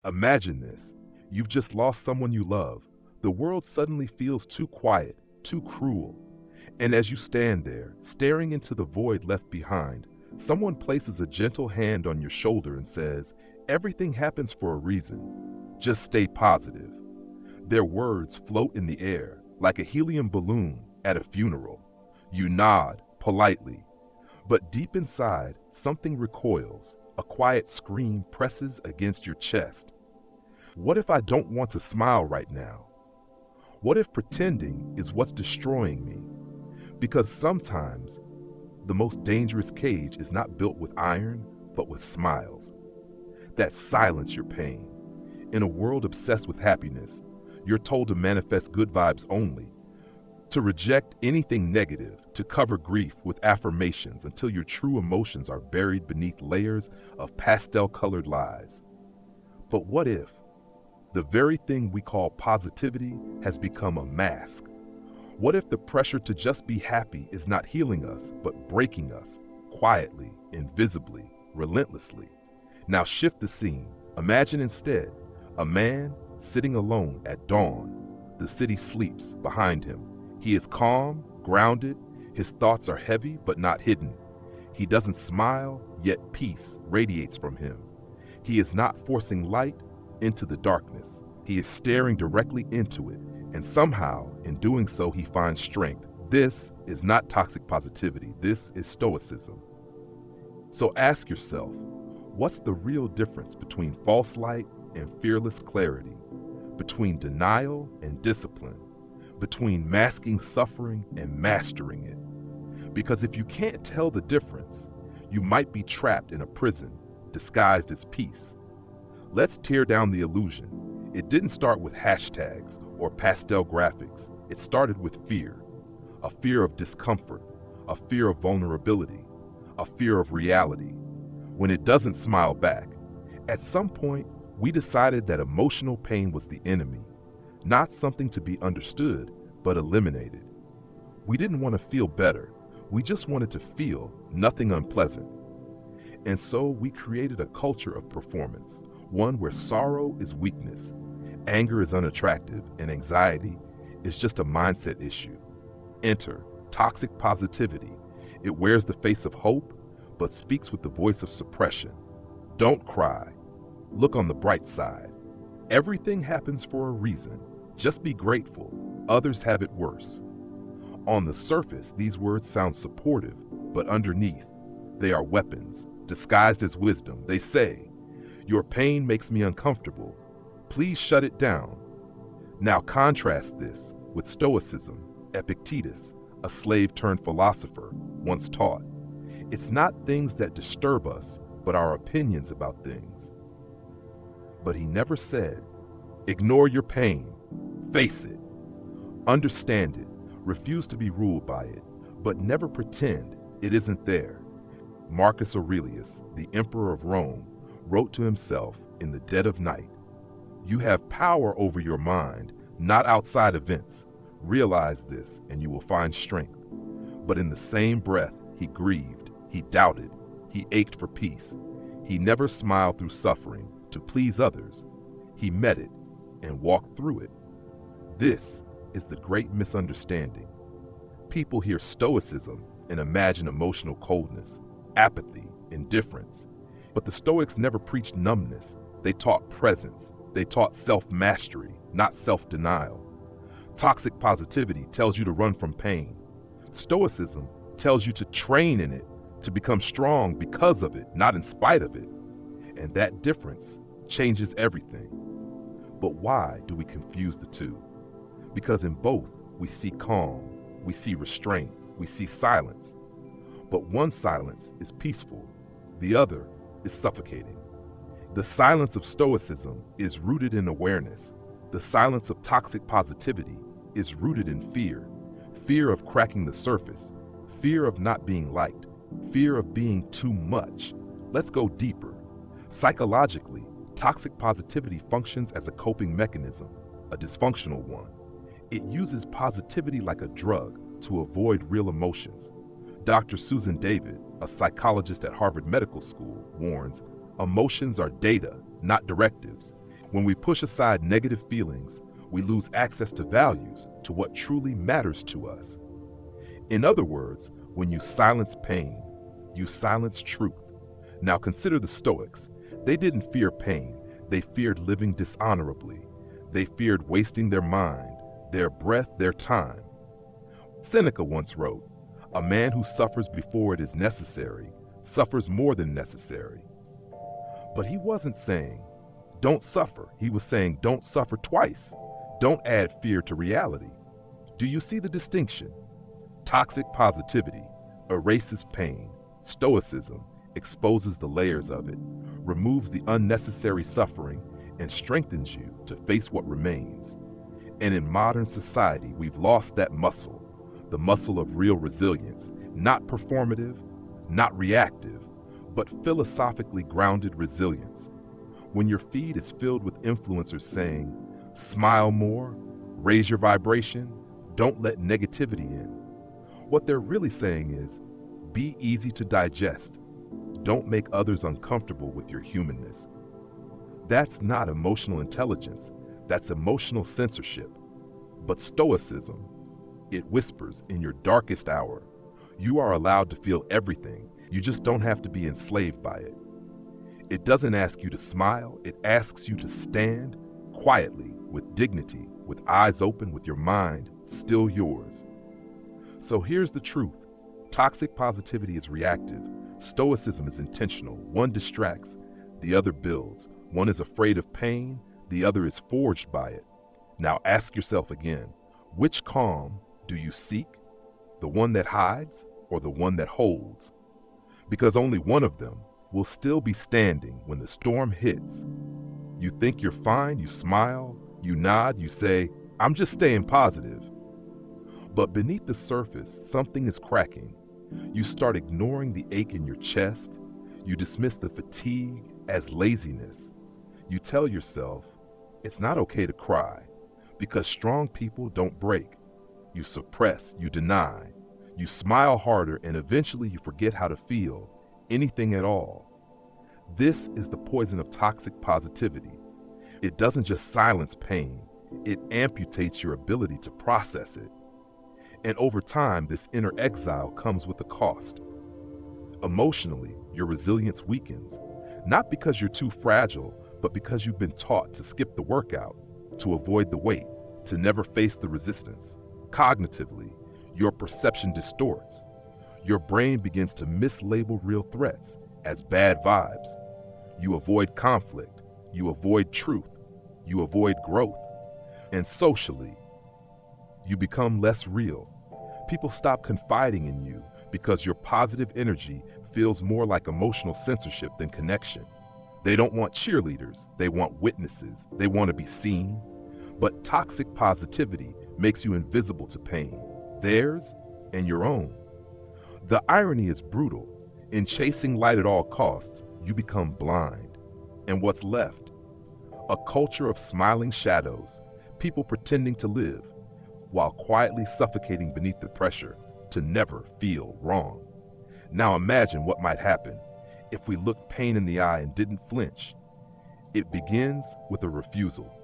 Imagine this. You've just lost someone you love. The world suddenly feels too quiet, too cruel. And as you stand there, staring into the void left behind, someone places a gentle hand on your shoulder and says, "Everything happens for a reason. Just stay positive." Their words float in the air like a helium balloon at a funeral. You nod politely, but deep inside, something recoils. A quiet scream presses against your chest. What if I don't want to smile right now? What if pretending is what's destroying me? Because sometimes the most dangerous cage is not built with iron, but with smiles that silence your pain. In a world obsessed with happiness, you're told to manifest good vibes only, to reject anything negative, to cover grief with affirmations until your true emotions are buried beneath layers of pastel-colored lies. But what if the very thing we call positivity has become a mask? What if the pressure to just be happy is not healing us, but breaking us, quietly, invisibly, relentlessly? Now shift the scene. Imagine instead a man sitting alone at dawn. The city sleeps behind him. He is calm, grounded. His thoughts are heavy but not hidden. He doesn't smile, yet peace radiates from him. He is not forcing light into the darkness. He is staring directly into it, and somehow, in doing so, he finds strength. This is not toxic positivity. This is Stoicism. So ask yourself, what's the real difference between false light and fearless clarity? Between denial and discipline? Between masking suffering and mastering it? Because if you can't tell the difference, you might be trapped in a prison disguised as peace. Let's tear down the illusion. It didn't start with hashtags or pastel graphics. It started with fear. A fear of discomfort, a fear of vulnerability, a fear of reality. When it doesn't smile back, at some point, we decided that emotional pain was the enemy, not something to be understood, but eliminated. We didn't want to feel better. We just wanted to feel nothing unpleasant. And so we created a culture of performance, one where sorrow is weakness, anger is unattractive, and anxiety is just a mindset issue. Enter toxic positivity. It wears the face of hope, but speaks with the voice of suppression. Don't cry. Look on the bright side. Everything happens for a reason. Just be grateful. Others have it worse. On the surface, these words sound supportive, but underneath, they are weapons, disguised as wisdom. They say, "Your pain makes me uncomfortable. Please shut it down." Now contrast this with Stoicism. Epictetus, a slave-turned-philosopher, once taught, "It's not things that disturb us, but our opinions about things." But he never said, "Ignore your pain. Face it. Understand it. Refuse to be ruled by it, but never pretend it isn't there." Marcus Aurelius, the emperor of Rome, wrote to himself in the dead of night, "You have power over your mind, not outside events. Realize this, and you will find strength." But in the same breath, he grieved, he doubted, he ached for peace. He never smiled through suffering to please others. He met it and walked through it. This is the great misunderstanding. People hear Stoicism and imagine emotional coldness, apathy, indifference. But the Stoics never preached numbness. They taught presence. They taught self-mastery, not self-denial. Toxic positivity tells you to run from pain. Stoicism tells you to train in it, to become strong because of it, not in spite of it. And that difference changes everything. But why do we confuse the two? Because in both, we see calm, we see restraint, we see silence. But one silence is peaceful, the other is suffocating. The silence of Stoicism is rooted in awareness. The silence of toxic positivity is rooted in fear. Fear of cracking the surface, fear of not being liked, fear of being too much. Let's go deeper. Psychologically, toxic positivity functions as a coping mechanism, a dysfunctional one. It uses positivity like a drug to avoid real emotions. Dr. Susan David, a psychologist at Harvard Medical School, warns, emotions are data, not directives. When we push aside negative feelings, we lose access to values, to what truly matters to us. In other words, when you silence pain, you silence truth. Now consider the Stoics. They didn't fear pain, they feared living dishonorably. They feared wasting their mind, their breath, their time. Seneca once wrote, "A man who suffers before it is necessary suffers more than necessary." But he wasn't saying, don't suffer. He was saying, don't suffer twice. Don't add fear to reality. Do you see the distinction? Toxic positivity erases pain. Stoicism exposes the layers of it, removes the unnecessary suffering, and strengthens you to face what remains. And in modern society, we've lost that muscle, the muscle of real resilience, not performative, not reactive, but philosophically grounded resilience. When your feed is filled with influencers saying, smile more, raise your vibration, don't let negativity in, what they're really saying is, be easy to digest. Don't make others uncomfortable with your humanness. That's not emotional intelligence, that's emotional censorship. But Stoicism, it whispers in your darkest hour, you are allowed to feel everything, you just don't have to be enslaved by it. It doesn't ask you to smile, it asks you to stand quietly, with dignity, with eyes open, with your mind still yours. So here's the truth. Toxic positivity is reactive. Stoicism is intentional. One distracts, the other builds. One is afraid of pain, the other is forged by it. Now ask yourself again, which calm do you seek? The one that hides or the one that holds? Because only one of them will still be standing when the storm hits. You think you're fine, you smile, you nod, you say, I'm just staying positive. But beneath the surface, something is cracking. You start ignoring the ache in your chest. You dismiss the fatigue as laziness. You tell yourself, it's not okay to cry, because strong people don't break. You suppress, you deny, you smile harder, and eventually you forget how to feel anything at all. This is the poison of toxic positivity. It doesn't just silence pain, it amputates your ability to process it. And over time, this inner exile comes with a cost. Emotionally, your resilience weakens, not because you're too fragile, but because you've been taught to skip the workout, to avoid the weight, to never face the resistance. Cognitively, your perception distorts. Your brain begins to mislabel real threats as bad vibes. You avoid conflict, you avoid truth, you avoid growth. And socially, you become less real. People stop confiding in you because your positive energy feels more like emotional censorship than connection. They don't want cheerleaders, they want witnesses, they want to be seen. But toxic positivity makes you invisible to pain, theirs and your own. The irony is brutal. In chasing light at all costs, you become blind. And what's left? A culture of smiling shadows, people pretending to live, while quietly suffocating beneath the pressure to never feel wrong. Now imagine what might happen if we looked pain in the eye and didn't flinch. It begins with a refusal.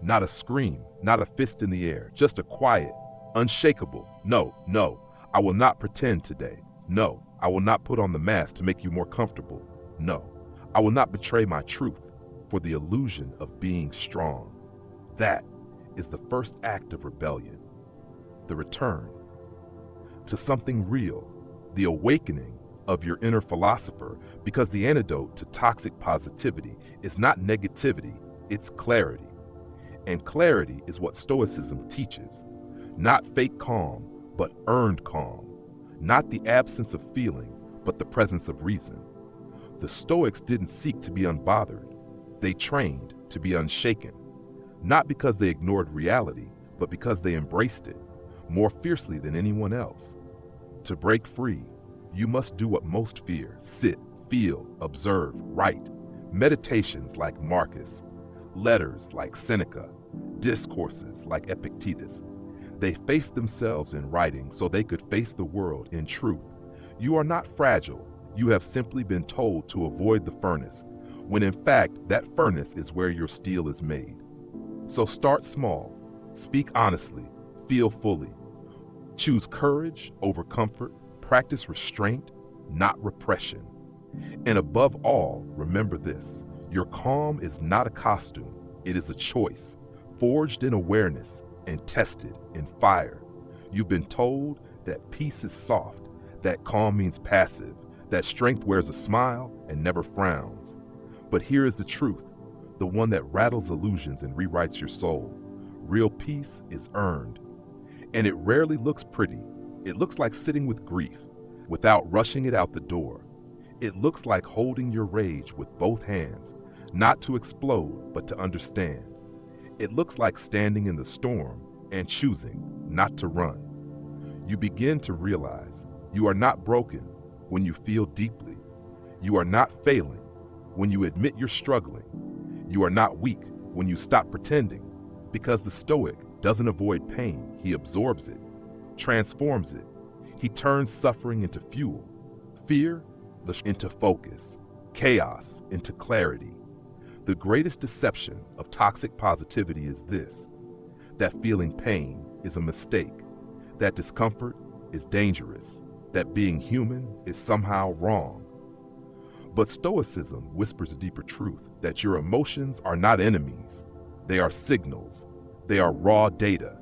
Not a scream, not a fist in the air, just a quiet, unshakable, no, I will not pretend today. No, I will not put on the mask to make you more comfortable. No, I will not betray my truth for the illusion of being strong. That is the first act of rebellion. The return to something real, the awakening of your inner philosopher, because the antidote to toxic positivity is not negativity, it's clarity. And clarity is what Stoicism teaches. Not fake calm, but earned calm. Not the absence of feeling, but the presence of reason. The Stoics didn't seek to be unbothered. They trained to be unshaken. Not because they ignored reality, but because they embraced it more fiercely than anyone else. To break free, you must do what most fear: sit, feel, observe, write. Meditations like Marcus, letters like Seneca, discourses like Epictetus. They faced themselves in writing so they could face the world in truth. You are not fragile. You have simply been told to avoid the furnace. when in fact that furnace is where your steel is made. So start small, speak honestly, feel fully. Choose courage over comfort, practice restraint, not repression. And above all, remember this: your calm is not a costume, it is a choice, forged in awareness and tested in fire. You've been told that peace is soft, that calm means passive, that strength wears a smile and never frowns. But here is the truth, the one that rattles illusions and rewrites your soul. Real peace is earned, and it rarely looks pretty. It looks like sitting with grief without rushing it out the door. It looks like holding your rage with both hands, not to explode, but to understand. It looks like standing in the storm and choosing not to run. You begin to realize you are not broken when you feel deeply. You are not failing when you admit you're struggling. You are not weak when you stop pretending, because the Stoic doesn't avoid pain, he absorbs it, transforms it. He turns suffering into fuel, fear into focus, chaos into clarity. The greatest deception of toxic positivity is this: that feeling pain is a mistake, that discomfort is dangerous, that being human is somehow wrong. But Stoicism whispers a deeper truth, that your emotions are not enemies. They are signals. They are raw data.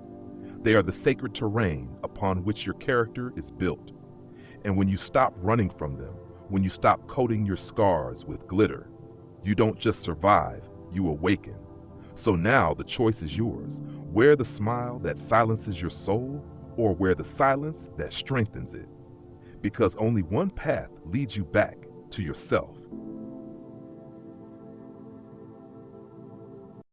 They are the sacred terrain upon which your character is built. And when you stop running from them, when you stop coating your scars with glitter, you don't just survive, you awaken. So now the choice is yours. Wear the smile that silences your soul, or wear the silence that strengthens it. Because only one path leads you back to yourself.